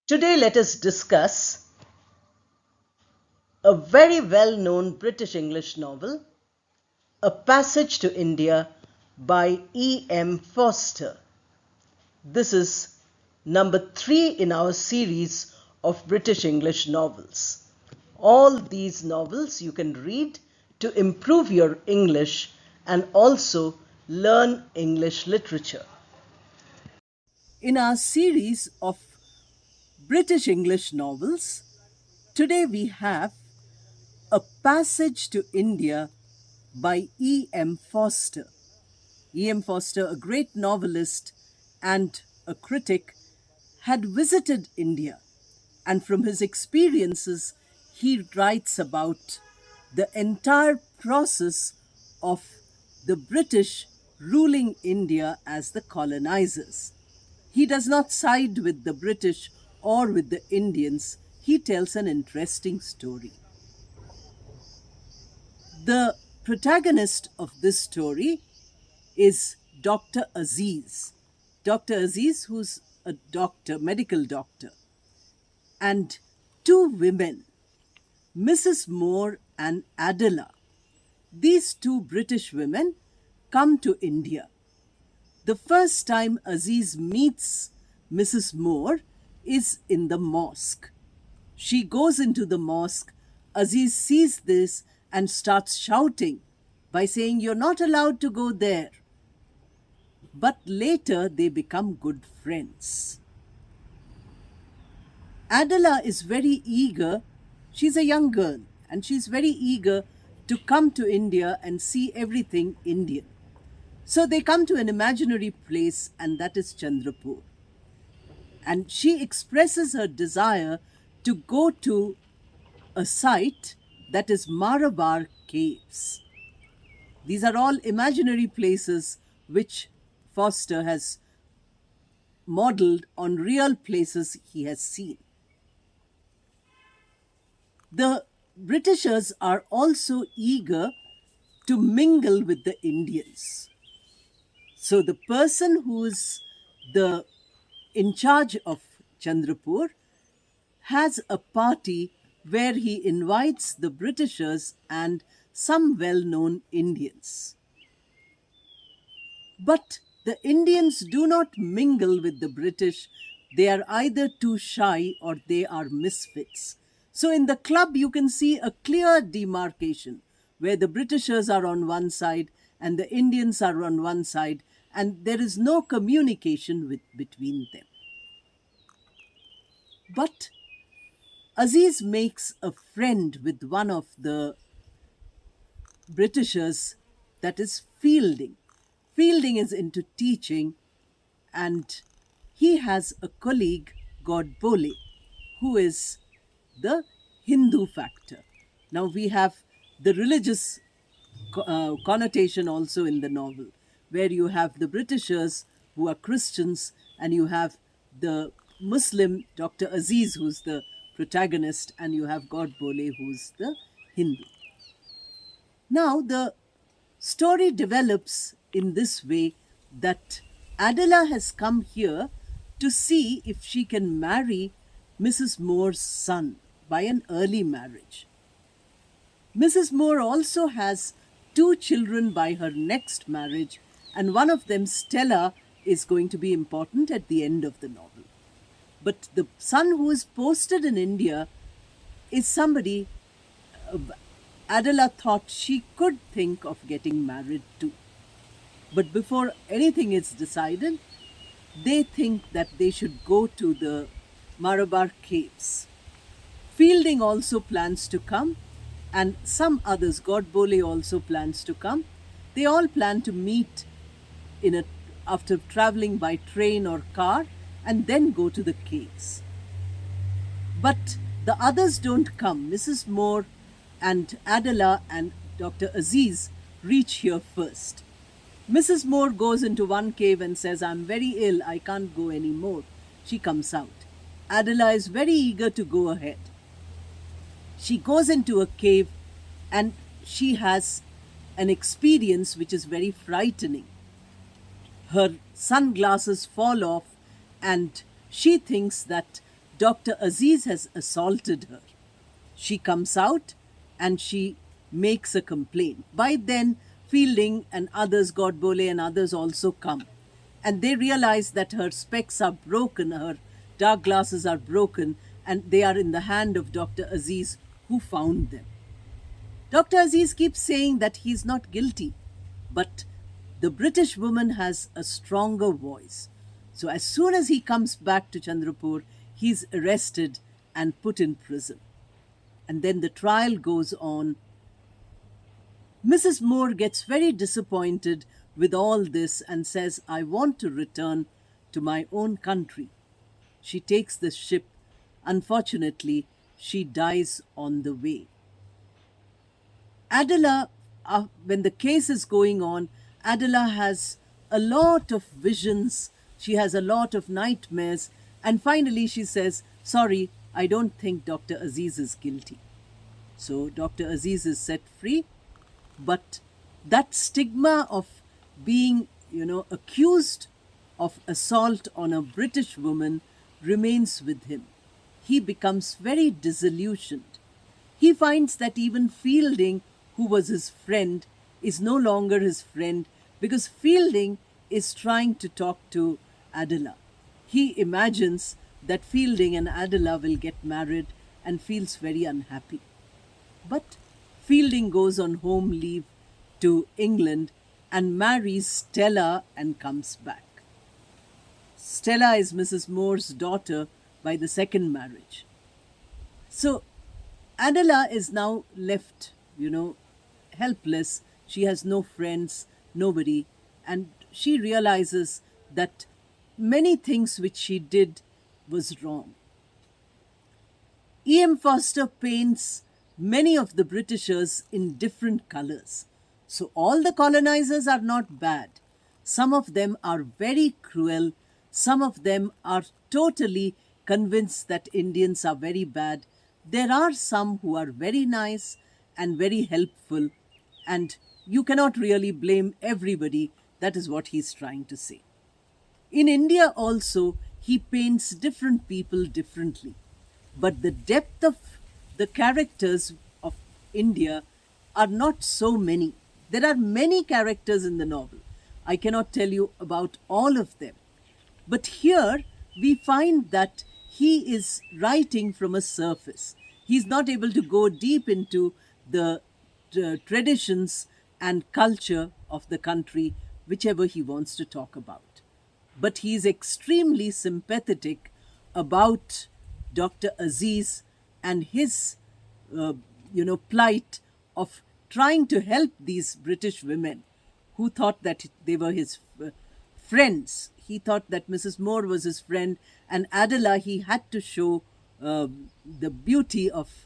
Today, let us discuss a very well known British English novel, A Passage to India by E.M. Forster. This is number 3 in our series of British English novels. All these novels you can read to improve your English and also learn English literature. In our series of British English novels, today we have A Passage to India by E.M. Forster. E.M. Forster, a great novelist and a critic, had visited India, and from his experiences, he writes about the entire process of the British ruling India as the colonizers. He does not side with the British or with the Indians. He tells an interesting story. The protagonist of this story is Dr. Aziz. Dr. Aziz, who's a doctor, medical doctor, and two women, Mrs. Moore and Adela. These two British women come to India. The first time Aziz meets Mrs. Moore is in the mosque. She goes into the mosque. Aziz sees this and starts shouting by saying, "You're not allowed to go there." But later they become good friends. Adela is very eager. She's a young girl and she's very eager to come to India and see everything Indian. So they come to an imaginary place, and that is Chandrapur. And she expresses her desire to go to a site that is Marabar Caves. These are all imaginary places which Forster has modeled on real places he has seen. The Britishers are also eager to mingle with the Indians. So the person who is in charge of Chandrapur has a party where he invites the Britishers and some well-known Indians. But the Indians do not mingle with the British. They are either too shy or they are misfits. So in the club, you can see a clear demarcation where the Britishers are on one side and the Indians are on one side, and there is no communication between them. But Aziz makes a friend with one of the Britishers, that is Fielding. Fielding is into teaching, and he has a colleague, Godbole, who is the Hindu factor. Now we have the religious connotation also in the novel, where you have the Britishers who are Christians and you have the Muslim Dr. Aziz, who's the protagonist, and you have Godbole, who's the Hindu. Now the story develops in this way that Adela has come here to see if she can marry Mrs. Moore's son by an early marriage. Mrs. Moore also has two children by her next marriage, and one of them, Stella, is going to be important at the end of the novel. But the son who is posted in India is somebody Adela thought she could think of getting married to. But before anything is decided, they think that they should go to the Marabar Caves. Fielding also plans to come, and some others, Godbole also plans to come. They all plan to meet after traveling by train or car and then go to the caves. But the others don't come. Mrs. Moore and Adela and Dr. Aziz reach here first. Mrs. Moore goes into one cave and says, "I'm very ill, I can't go anymore." She comes out. Adela is very eager to go ahead. She goes into a cave and she has an experience which is very frightening. Her sunglasses fall off and she thinks that Dr. Aziz has assaulted her. She comes out and she makes a complaint. By then, Fielding and others, Godbole and others also come. And they realize that her specs are broken, her dark glasses are broken, and they are in the hand of Dr. Aziz, who found them. Dr. Aziz keeps saying that he's not guilty, but the British woman has a stronger voice. So as soon as he comes back to Chandrapur, he's arrested and put in prison. And then the trial goes on. Mrs. Moore gets very disappointed with all this and says, I want to return to my own country. She takes the ship. Unfortunately, she dies on the way. Adela, when the case is going on, Adela has a lot of visions. She has a lot of nightmares. And finally, she says, sorry, I don't think Dr. Aziz is guilty. So Dr. Aziz is set free. But that stigma of being, accused of assault on a British woman remains with him. He becomes very disillusioned. He finds that even Fielding, who was his friend, is no longer his friend because Fielding is trying to talk to Adela. He imagines that Fielding and Adela will get married and feels very unhappy. But Fielding goes on home leave to England and marries Stella and comes back. Stella is Mrs. Moore's daughter by the second marriage. So Adela is now left, helpless. She has no friends, nobody, and she realizes that many things which she did was wrong. E.M. Forster paints many of the Britishers in different colors. So all the colonizers are not bad. Some of them are very cruel. Some of them are totally convinced that Indians are very bad. There are some who are very nice and very helpful, and you cannot really blame everybody. That is what he's trying to say. In India also, he paints different people differently. But the depth of the characters of India are not so many. There are many characters in the novel. I cannot tell you about all of them. But here we find that he is writing from a surface. He's not able to go deep into the traditions and culture of the country, whichever he wants to talk about. But he is extremely sympathetic about Dr. Aziz and his, plight of trying to help these British women who thought that they were his friends. He thought that Mrs. Moore was his friend, and Adela, he had to show the beauty of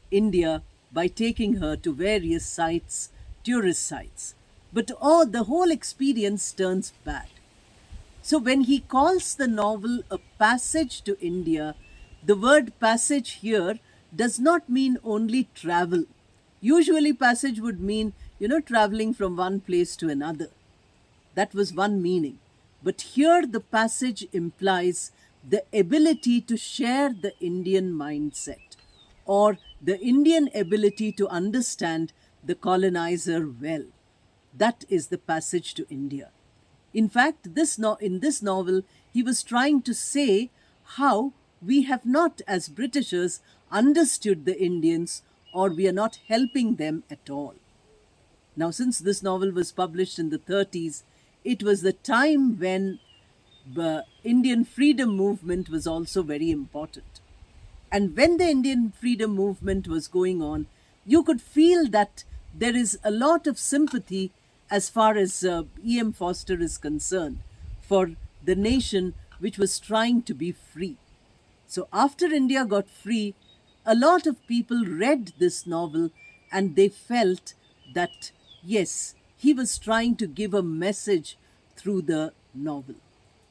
India by taking her to various sites, tourist sites. But the whole experience turns bad. So when he calls the novel A Passage to India, the word passage here does not mean only travel. Usually passage would mean, traveling from one place to another. That was one meaning. But here the passage implies the ability to share the Indian mindset, or the Indian ability to understand the colonizer well. That is the passage to India. In fact, in this novel, he was trying to say how we have not, as Britishers, understood the Indians, or we are not helping them at all. Now, since this novel was published in the 30s, it was the time when the Indian freedom movement was also very important. And when the Indian freedom movement was going on, you could feel that there is a lot of sympathy as far as E.M. Forster is concerned for the nation which was trying to be free. So after India got free, a lot of people read this novel and they felt that, yes, he was trying to give a message through the novel.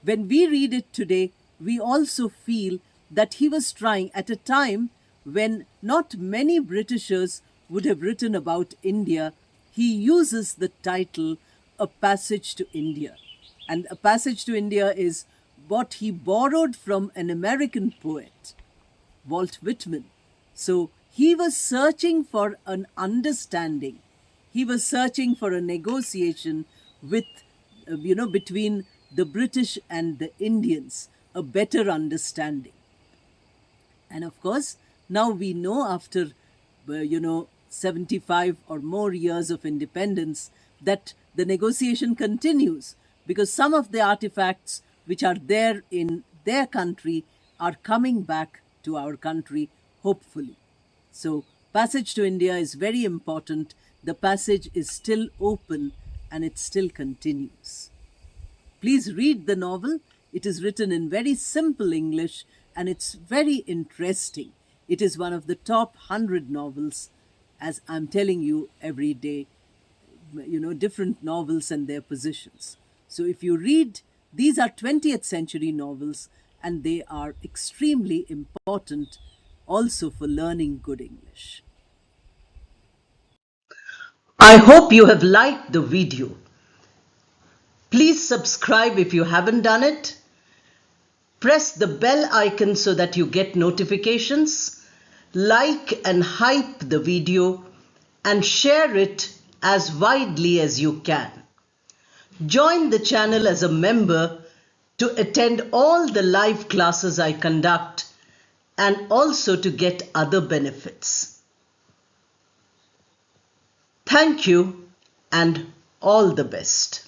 When we read it today, we also feel that he was trying at a time when not many Britishers would have written about India. He uses the title A Passage to India. And A Passage to India is what he borrowed from an American poet. Walt Whitman. So he was searching for an understanding. He was searching for a negotiation with, between the British and the Indians, a better understanding. And of course, now we know after, 75 or more years of independence that the negotiation continues, because some of the artifacts which are there in their country are coming back to our country, hopefully. So, Passage to India is very important. The passage is still open and it still continues. Please read the novel. It is written in very simple English and it's very interesting. It is one of the top 100 novels, as I'm telling you every day, different novels and their positions. So if you read, these are 20th century novels and they are extremely important also for learning good English. I hope you have liked the video. Please subscribe if you haven't done it. Press the bell icon so that you get notifications. Like and hype the video and share it as widely as you can. Join the channel as a member to attend all the live classes I conduct and also to get other benefits. Thank you and all the best.